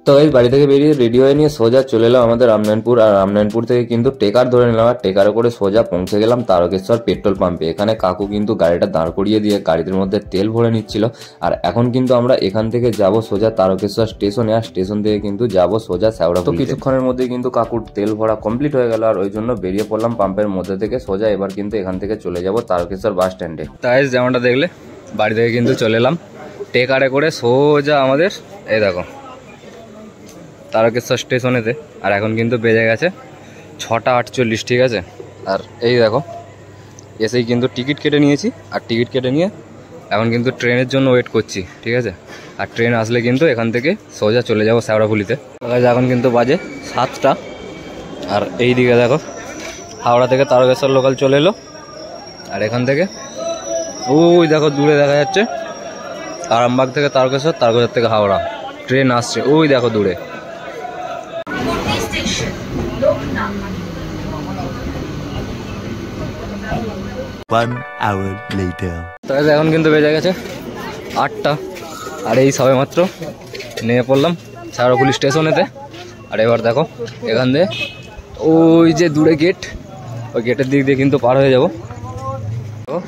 তো এই বাড়ি থেকে বেরিয়ে রেডি হয়ে নিয়ে সোজা চলে এলাম আমাদের রামনারায়ণপুর। আর রামনারায়ণপুর থেকে কিন্তু টেকার ধরে নিলাম, আর টেকারে করে সোজা পৌঁছে গেলাম তারকেশ্বর পেট্রোল পাম্পে। এখানে কাকু কিন্তু গাড়িটা দাঁড় করিয়ে দিয়ে গাড়ির মধ্যে তেল ভরে নিচ্ছিল। আর এখন কিন্তু আমরা এখান থেকে যাব সোজা তারকেশ্বর স্টেশনে, আর স্টেশন থেকে কিন্তু যাব সোজা শ্যাওড়া। তো কিছুক্ষণের মধ্যে কিন্তু কাকুর তেল ভরা কমপ্লিট হয়ে গেল, আর ওই জন্য বেরিয়ে পড়লাম পাম্পের মধ্যে থেকে সোজা। এবার কিন্তু এখান থেকে চলে যাব তারকেশ্বর বাস স্ট্যান্ডে। তাই যেমনটা দেখলে বাড়ি থেকে কিন্তু চলে এলাম টেকারে করে সোজা আমাদের এই দেখো তারকেশ্বর স্টেশনেতে। আর এখন কিন্তু বেজে গেছে 6টা 48, ঠিক আছে। আর এই দেখো এসেই কিন্তু টিকিট কেটে নিয়েছি, আর টিকিট কেটে নিয়ে এখন কিন্তু ট্রেনের জন্য ওয়েট করছি, ঠিক আছে। আর ট্রেন আসলে কিন্তু এখান থেকে সোজা চলে যাবো শ্যাওড়াফুলিতে। এখন কিন্তু বাজে 7টা। আর এই দিকে দেখো হাওড়া থেকে তারকেশ্বর লোকাল চলে এলো। আর এখান থেকে ওই দেখো দূরে দেখা যাচ্ছে আরামবাগ থেকে তারকেশ্বর, তারকেশ্বর থেকে হাওড়া ট্রেন আসছে, ওই দেখো দূরে। এখন কিন্তু বেজে গেছে 8টা। আর এই সবে মাত্র নেমে পড়লাম শ্যাওড়াফুলি স্টেশনেতে। আর এবার দেখো এখান দিয়ে ওই যে দূরে গেট, ওই গেটের দিক দিয়ে কিন্তু পার হয়ে যাব।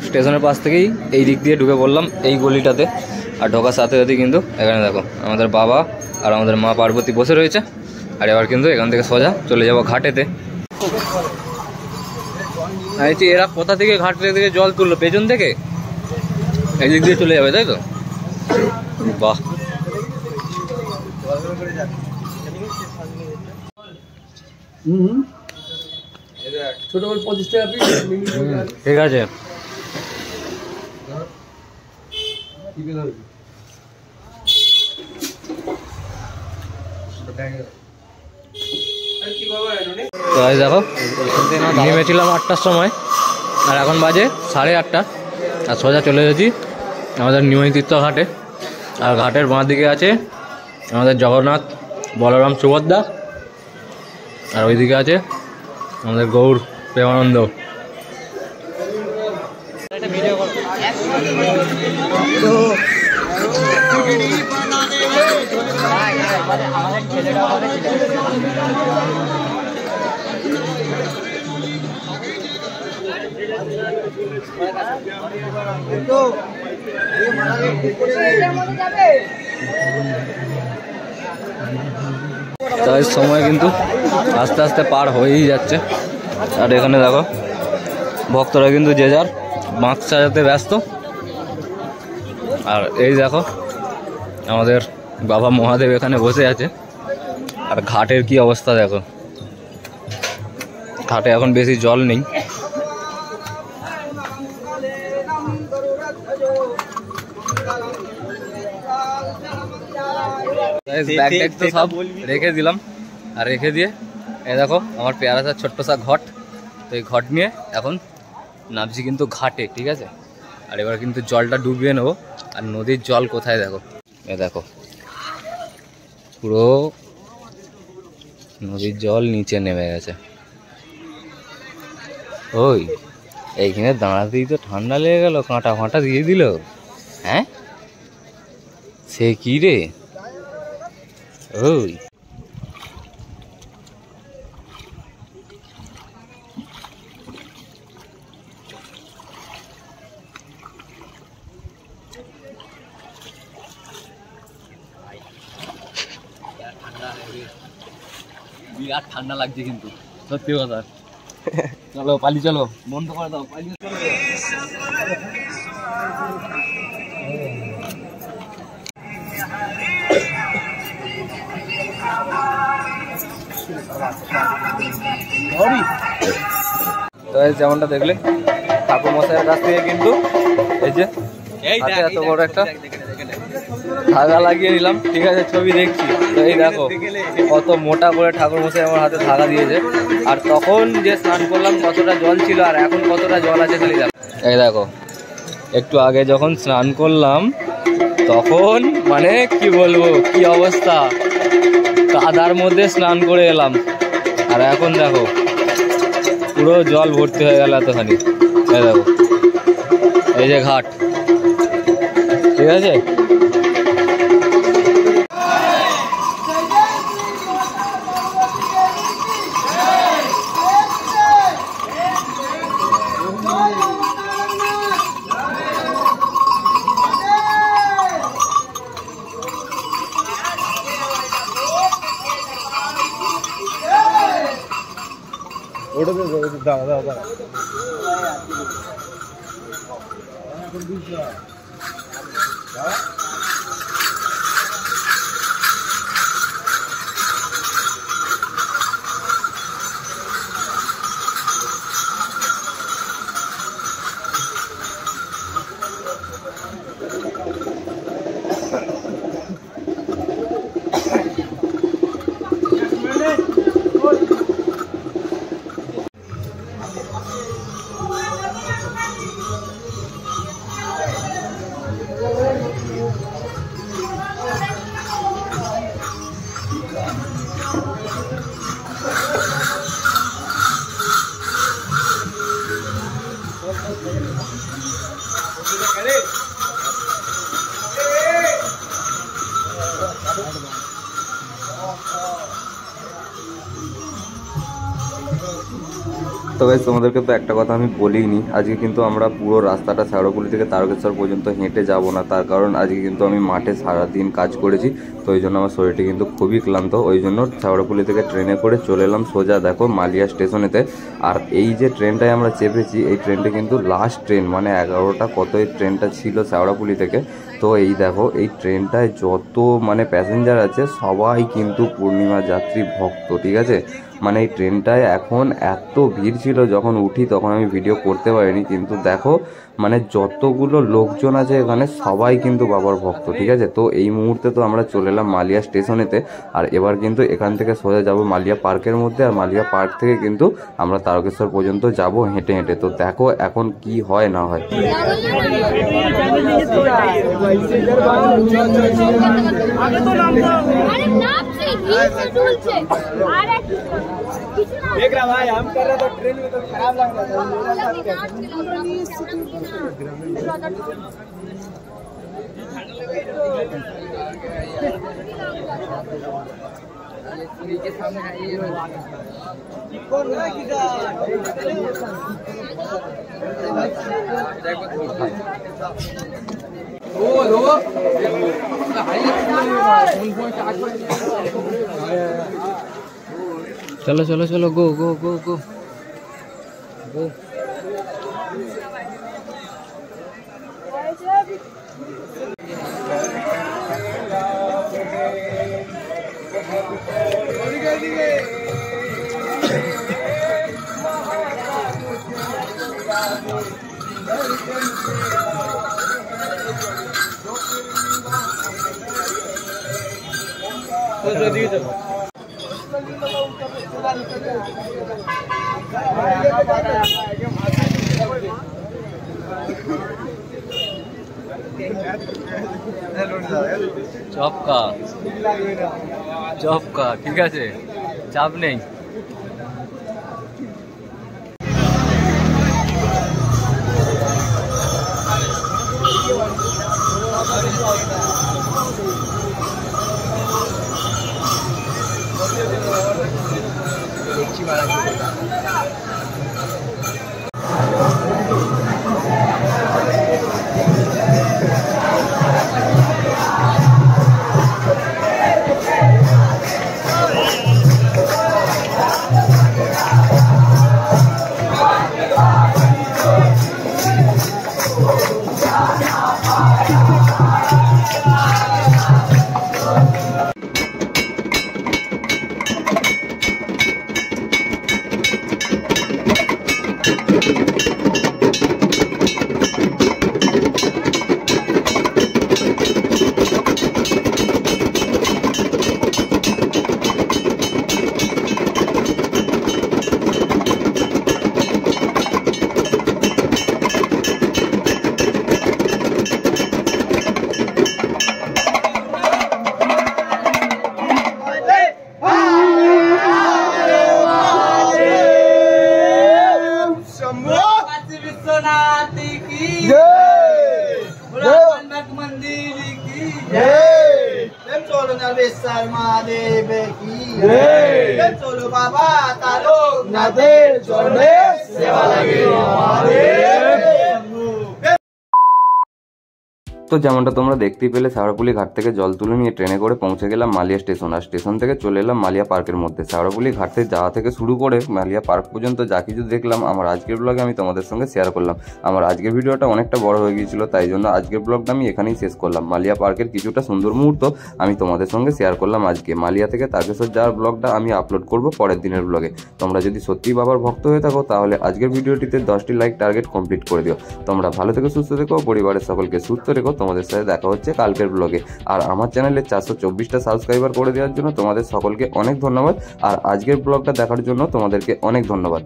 স্টেশনের পাশ থেকেই এই দিক দিয়ে ঢুকে পড়লাম এই গলিটাতে। আর ঢোকার সাথে সাথে কিন্তু এখানে দেখো আমাদের বাবা আর আমাদের মা পার্বতী বসে রয়েছে। আর এবার কিন্তু এখান থেকে সোজা চলে যাব ঘাটেতে। এরা কোথা থেকে ঘাট থেকে জল তুললো? পেছন থেকে এই দিক দিয়ে চলে যাবে, তাই তো? বাহ, ছোট 25 টাকা পিস, ঠিক আছে। তো দেখো নেমেছিলাম 8টার সময়, আর এখন বাজে 8:30। আর সোজা চলে এসেছি আমাদের নিমতীর্থ ঘাটে। আর ঘাটের বাঁ দিকে আছে আমাদের জগন্নাথ, বলরাম, সুভদ্রা। আর ওইদিকে আছে আমাদের গৌর প্রেমানন্দ। তাই সময় কিন্তু আস্তে আস্তে পার হয়েই যাচ্ছে। আর এখানে দেখো ভক্তরা কিন্তু যে যার মাস্ক সাজাতে ব্যস্ত। আর এই দেখো আমাদের বাবা মহাদেব এখানে বসে আছে। আর ঘাটের কি অবস্থা দেখো, ঘাটে এখন বেশি জল নেই। ব্যাগ ট্যাগ তো সব রেখে দিলাম। আর রেখে দিয়ে এই দেখো আমার পেয়ারা সা ছোট্ট সা ঘট। তো এই ঘট নিয়ে এখন নামছি কিন্তু ঘাটে, ঠিক আছে। আর এবার কিন্তু জলটা ডুবিয়ে নেবো। আর নদীর জল কোথায় দেখো, এ দেখো পুরো নদীর জল নিচে নেমে গেছে। ওই এইখানে দাঁড়াতেই তো ঠান্ডা লেগে গেল, কাঁটা ফাঁটা দিয়ে দিল। হ্যাঁ সে কি রে? ওই বিরাট ঠান্ডা লাগছে কিন্তু, সত্যি কথা। চলো পালি, চলো বন্ধ করে দাও, পালি। তো যেমনটা দেখলে ঠাকুর মশাইয়ের কাছ থেকে কিন্তু এই যে এত বড় একটা ধাগা লাগিয়ে নিলাম, ঠিক আছে। ছবি দেখছি তো এই দেখো কত মোটা করে ঠাকুর মশাই আমার হাতে ধাগা দিয়েছে। আর তখন যে স্নান করলাম কতটা জল ছিল, আর এখন কতটা জল আছে খালি দেখো। এই দেখো একটু আগে যখন স্নান করলাম তখন মানে কি বলবো কি অবস্থা, কাদার মধ্যে স্নান করে এলাম। আর এখন দেখো পুরো জল ভর্তি হয়ে গেল এতখানি। এই দেখো এই যে ঘাট, ঠিক আছে। তো গাইস তোমাদেরকে তো একটা কথা আমি বলিনি, আজকে কিন্তু আমরা পুরো রাস্তাটা শেওড়াফুলি থেকে তারকেশ্বর পর্যন্ত হেঁটে যাব না। তার কারণ আজকে কিন্তু আমি মাঠে সারাদিন কাজ করেছি, তো ওই জন্য আমার শরীরটি কিন্তু খুবই ক্লান্ত। ওই জন্য শেওড়াফুলি থেকে ট্রেনে করে চলে এলাম সোজা দেখো মালিয়া স্টেশনেতে। আর এই যে ট্রেনটায় আমরা চেপেছি, এই ট্রেনটা কিন্তু লাস্ট ট্রেন, মানে 11টা কত এই ট্রেনটা ছিল শেওড়াফুলি থেকে। তো এই দেখো এই ট্রেনটায় যত মানে প্যাসেঞ্জার আছে সবাই কিন্তু পূর্ণিমা যাত্রী ভক্ত, ঠিক আছে। মানে এই ট্রেনটায় এখন এত ভিড় ছিল, যখন উঠি তখন আমি ভিডিও করতে পারিনি, কিন্তু দেখো মানে যতগুলো লোকজন আছে এখানে সবাই কিন্তু বাবার ভক্ত, ঠিক আছে। তো এই মুহূর্তে তো আমরা চলে এলাম মালিয়া স্টেশনেতে, আর এবার কিন্তু এখান থেকে সোজা যাব মালিয়া পার্কের মধ্যে, আর মালিয়া পার্ক থেকে কিন্তু আমরা তারকেশ্বর পর্যন্ত যাব হেঁটে হেঁটে। তো দেখো এখন কি হয় না হয়। देख रहा भाई, हम कर रहे तो ट्रेन में तो खराब लग रहा चलो चलो चलो गो गो गो गो गो। চপকা ঠিক আছে, চাপ নেই। महादेव की चलो बाबा तालोक नादे चढ़े सेवा लगे महादेव। তো যেমনটা তোমরা দেখতেই পেলে শেওড়াফুলি ঘাট থেকে জল তুলে নিয়ে ট্রেনে করে পৌঁছে গেলাম মালিয়া স্টেশন, আর স্টেশন থেকে চলে এলাম মালিয়া পার্কের মধ্যে। শেওড়াফুলি ঘাট থেকে যাওয়া থেকে শুরু করে মালিয়া পার্ক পর্যন্ত যা কিছু দেখলাম আমার আজকের ব্লগে আমি তোমাদের সঙ্গে শেয়ার করলাম। আমার আজকের ভিডিওটা অনেকটা বড় হয়ে গিয়েছিল, তাই জন্য আজকের ব্লগটা আমি এখানেই শেষ করলাম। মালিয়া পার্কের কিছুটা সুন্দর মুহূর্ত আমি তোমাদের সঙ্গে শেয়ার করলাম আজকে। মালিয়া থেকে তারকেশ্বর যাওয়ার ব্লগটা আমি আপলোড করব পরের দিনের ব্লগে। তোমরা যদি সত্যিই বাবার ভক্ত হয়ে থাকো তাহলে আজকের ভিডিওটিতে 10টি লাইক টার্গেট কমপ্লিট করে দিও। তোমরা ভালো থেকে সুস্থ থেকো, পরিবারের সকলকে সুস্থ রেখো। তোমাদের সাথে দেখা হচ্ছে কালকের ব্লগে। আর আমার চ্যানেলে 424টা সাবস্ক্রাইবার করে দেওয়ার জন্য তোমাদের সকলকে অনেক ধন্যবাদ, আর আজকের ব্লগটা দেখার জন্য তোমাদেরকে অনেক ধন্যবাদ।